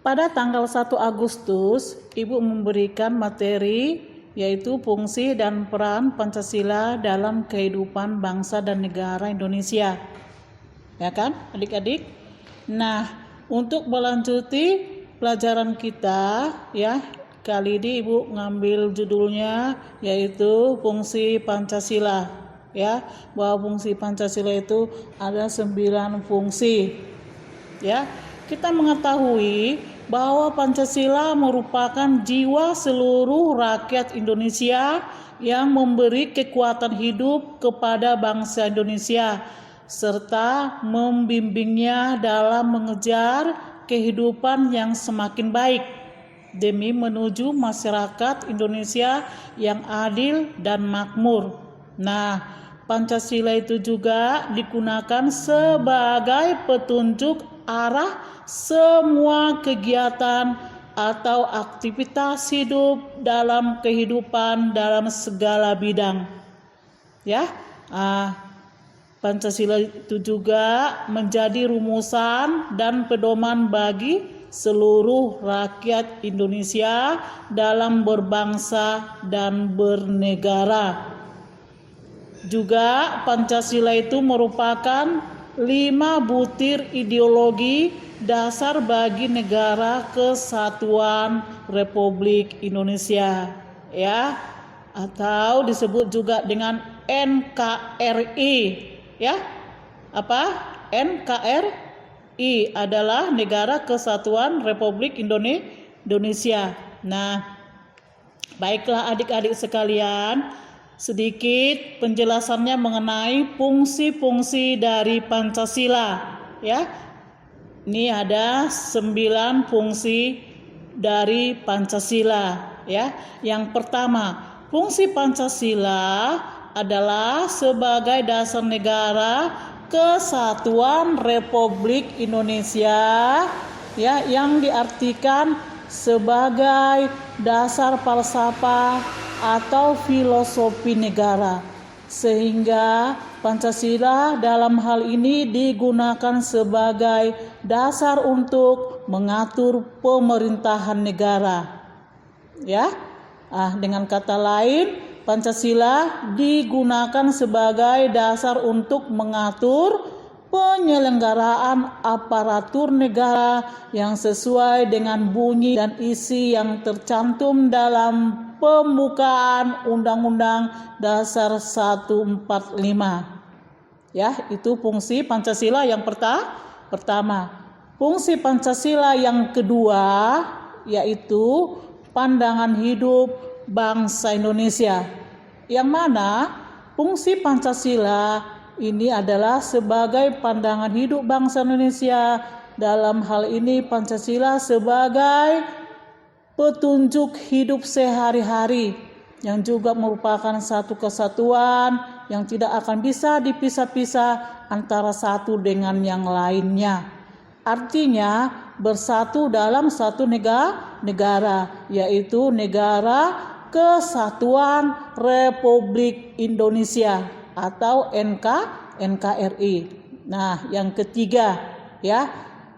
Pada tanggal 1 Agustus, Ibu memberikan materi yaitu fungsi dan peran Pancasila dalam kehidupan bangsa dan negara Indonesia. Ya kan, adik-adik? Nah, untuk melanjuti pelajaran kita, ya, kali ini Ibu ngambil judulnya yaitu fungsi Pancasila. Ya, bahwa fungsi Pancasila itu ada 9 fungsi. Ya, kita mengetahui bahwa Pancasila merupakan jiwa seluruh rakyat Indonesia yang memberi kekuatan hidup kepada bangsa Indonesia serta membimbingnya dalam mengejar kehidupan yang semakin baik demi menuju masyarakat Indonesia yang adil dan makmur. Nah, Pancasila itu juga digunakan sebagai petunjuk arah semua kegiatan atau aktivitas hidup dalam kehidupan dalam segala bidang. Ya, Pancasila itu juga menjadi rumusan dan pedoman bagi seluruh rakyat Indonesia dalam berbangsa dan bernegara. Juga Pancasila itu merupakan 5 butir ideologi dasar bagi negara kesatuan Republik Indonesia, ya, atau disebut juga dengan NKRI, ya. Apa? NKRI adalah Negara Kesatuan Republik Indonesia. Nah, baiklah adik-adik sekalian, sedikit penjelasannya mengenai fungsi-fungsi dari Pancasila, ya. Ini ada 9 fungsi dari Pancasila, ya. Yang pertama, fungsi Pancasila adalah sebagai dasar negara kesatuan Republik Indonesia, ya, yang diartikan sebagai dasar falsafah atau filosofi negara, sehingga Pancasila dalam hal ini digunakan sebagai dasar untuk mengatur pemerintahan negara. Ya, dengan kata lain, Pancasila digunakan sebagai dasar untuk mengatur penyelenggaraan aparatur negara yang sesuai dengan bunyi dan isi yang tercantum dalam pembukaan Undang-Undang Dasar 145. Ya, itu fungsi Pancasila yang pertama. Fungsi Pancasila yang kedua yaitu pandangan hidup bangsa Indonesia. Yang mana fungsi Pancasila ini adalah sebagai pandangan hidup bangsa Indonesia. Dalam hal ini Pancasila sebagai petunjuk hidup sehari-hari yang juga merupakan satu kesatuan yang tidak akan bisa dipisah-pisah antara satu dengan yang lainnya. Artinya bersatu dalam satu negara, yaitu Negara Kesatuan Republik Indonesia atau NKRI. Nah, yang ketiga, ya.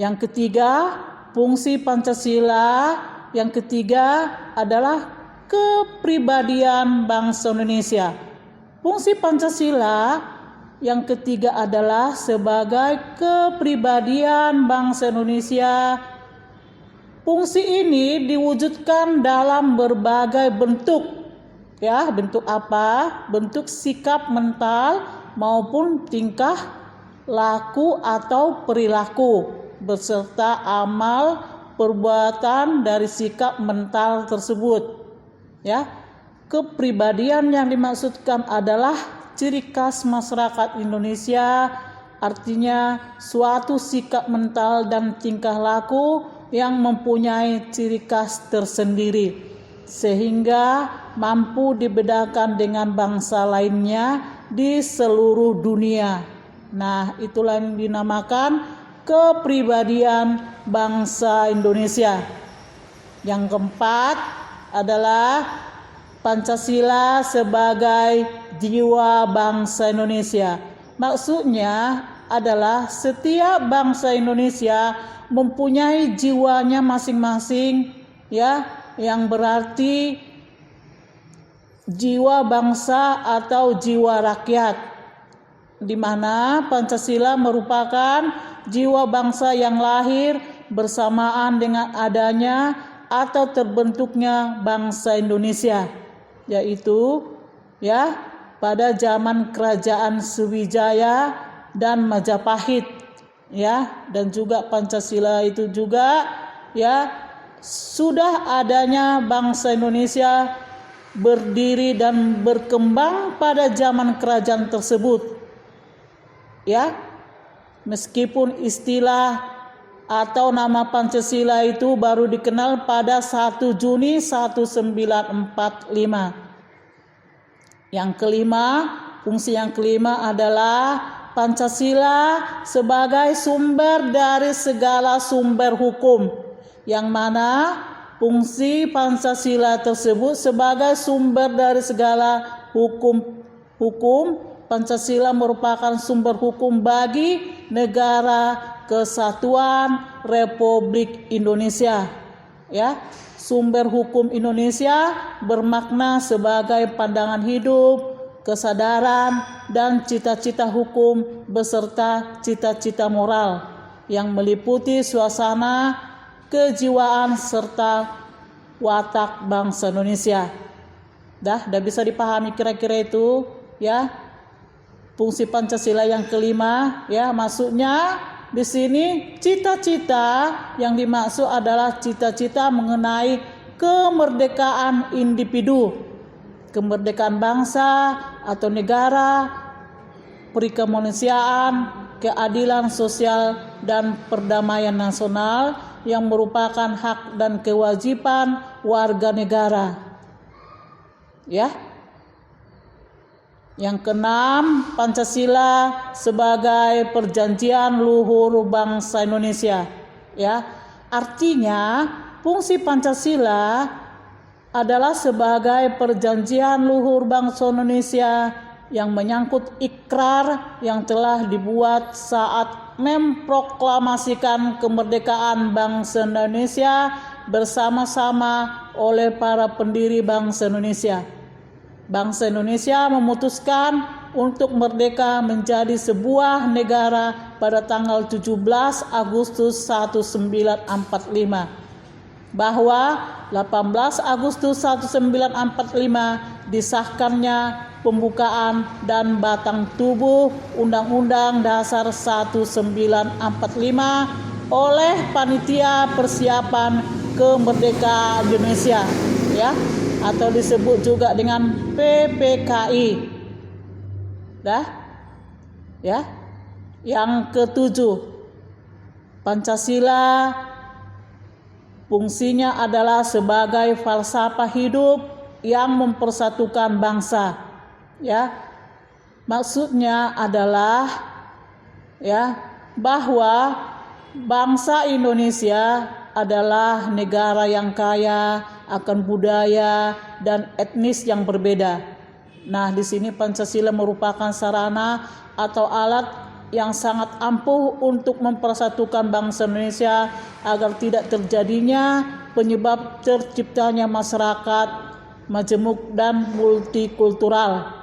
Yang ketiga, fungsi Pancasila yang ketiga adalah kepribadian bangsa Indonesia. Fungsi Pancasila yang ketiga adalah sebagai kepribadian bangsa Indonesia. Fungsi ini diwujudkan dalam berbagai bentuk. Ya, bentuk apa? Bentuk sikap mental maupun tingkah laku atau perilaku beserta amal perbuatan dari sikap mental tersebut. Ya, kepribadian yang dimaksudkan adalah ciri khas masyarakat Indonesia, artinya suatu sikap mental dan tingkah laku yang mempunyai ciri khas tersendiri sehingga mampu dibedakan dengan bangsa lainnya di seluruh dunia. Nah, itulah yang dinamakan kepribadian bangsa Indonesia. Yang keempat adalah Pancasila sebagai jiwa bangsa Indonesia. Maksudnya adalah setiap bangsa Indonesia mempunyai jiwanya masing-masing, ya, yang berarti jiwa bangsa atau jiwa rakyat, di mana Pancasila merupakan jiwa bangsa yang lahir bersamaan dengan adanya atau terbentuknya bangsa Indonesia, yaitu ya pada zaman kerajaan Sriwijaya dan Majapahit, ya, dan juga Pancasila itu juga ya sudah adanya bangsa Indonesia berdiri dan berkembang pada zaman kerajaan tersebut, ya, meskipun istilah atau nama Pancasila itu baru dikenal pada 1 Juni 1945. Yang kelima, fungsi yang kelima adalah Pancasila sebagai sumber dari segala sumber hukum, yang mana fungsi Pancasila tersebut sebagai sumber dari segala hukum. Pancasila merupakan sumber hukum bagi negara kesatuan Republik Indonesia, ya. Sumber hukum Indonesia bermakna sebagai pandangan hidup, kesadaran, dan cita-cita hukum beserta cita-cita moral yang meliputi suasana kejiwaan serta watak bangsa Indonesia. Dah bisa dipahami kira-kira itu, ya. Fungsi Pancasila yang kelima, ya, maksudnya di sini cita-cita yang dimaksud adalah cita-cita mengenai kemerdekaan individu, kemerdekaan bangsa atau negara, perikemanusiaan, keadilan sosial, dan perdamaian nasional yang merupakan hak dan kewajiban warga negara. Ya. Yang keenam, Pancasila sebagai perjanjian luhur bangsa Indonesia, ya. Artinya, fungsi Pancasila adalah sebagai perjanjian luhur bangsa Indonesia yang menyangkut ikrar yang telah dibuat saat memproklamasikan kemerdekaan bangsa Indonesia bersama-sama oleh para pendiri bangsa Indonesia. Bangsa Indonesia memutuskan untuk merdeka menjadi sebuah negara pada tanggal 17 Agustus 1945, bahwa 18 Agustus 1945 disahkannya pembukaan dan batang tubuh Undang-Undang Dasar 1945 oleh Panitia Persiapan Kemerdekaan Indonesia, ya, atau disebut juga dengan PPKI. Ya. Yang ketujuh, Pancasila fungsinya adalah sebagai falsafah hidup yang mempersatukan bangsa. Ya. Maksudnya adalah, ya, bahwa bangsa Indonesia adalah negara yang kaya akan budaya dan etnis yang berbeda. Nah, di sini Pancasila merupakan sarana atau alat yang sangat ampuh untuk mempersatukan bangsa Indonesia agar tidak terjadinya penyebab terciptanya masyarakat majemuk dan multikultural.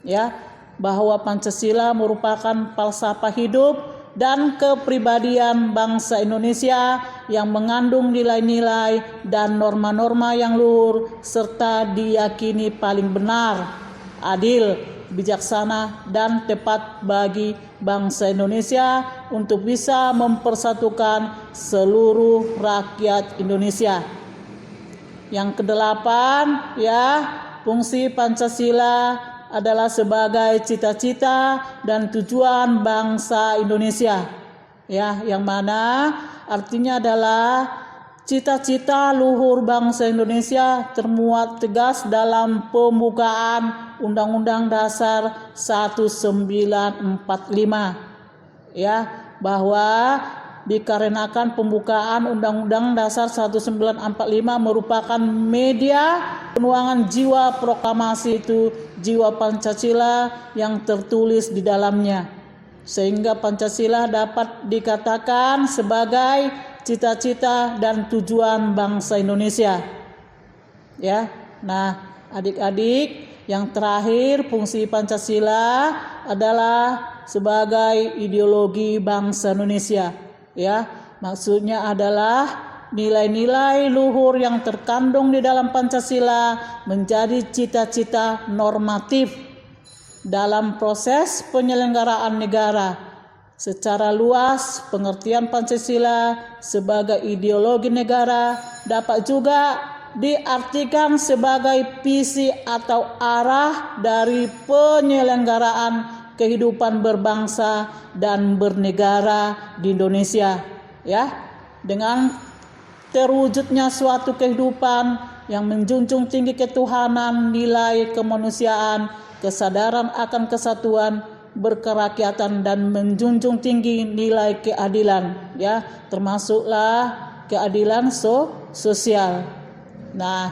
Ya, bahwa Pancasila merupakan falsafah hidup dan kepribadian bangsa Indonesia yang mengandung nilai-nilai dan norma-norma yang luhur serta diyakini paling benar, adil, bijaksana, dan tepat bagi bangsa Indonesia untuk bisa mempersatukan seluruh rakyat Indonesia. Yang kedelapan, ya, fungsi Pancasila adalah sebagai cita-cita dan tujuan bangsa Indonesia, ya, yang mana artinya adalah cita-cita luhur bangsa Indonesia termuat tegas dalam pembukaan Undang-Undang Dasar 1945, ya, bahwa dikarenakan pembukaan Undang-Undang Dasar 1945 merupakan media penuangan jiwa proklamasi itu, jiwa Pancasila yang tertulis di dalamnya. sehingga Pancasila dapat dikatakan sebagai cita-cita dan tujuan bangsa Indonesia. Ya. Nah, adik-adik, yang terakhir fungsi Pancasila adalah sebagai ideologi bangsa Indonesia. Ya, maksudnya adalah nilai-nilai luhur yang terkandung di dalam Pancasila menjadi cita-cita normatif dalam proses penyelenggaraan negara. Secara luas, pengertian Pancasila sebagai ideologi negara dapat juga diartikan sebagai visi atau arah dari penyelenggaraan kehidupan berbangsa dan bernegara di Indonesia, ya, dengan terwujudnya suatu kehidupan yang menjunjung tinggi ketuhanan, nilai kemanusiaan, kesadaran akan kesatuan, berkerakyatan, dan menjunjung tinggi nilai keadilan, ya, termasuklah keadilan sosial. Nah,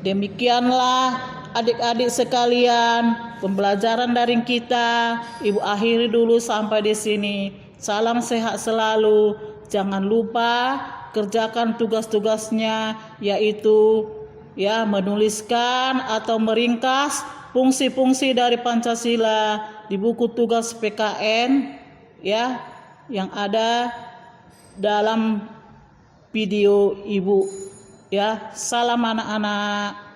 demikianlah adik-adik sekalian pembelajaran daring kita. Ibu akhiri dulu sampai di sini. Salam sehat selalu. Jangan lupa kerjakan tugas-tugasnya, yaitu ya menuliskan atau meringkas fungsi-fungsi dari Pancasila di buku tugas PKN, ya, yang ada dalam video ibu. Ya, salam anak-anak.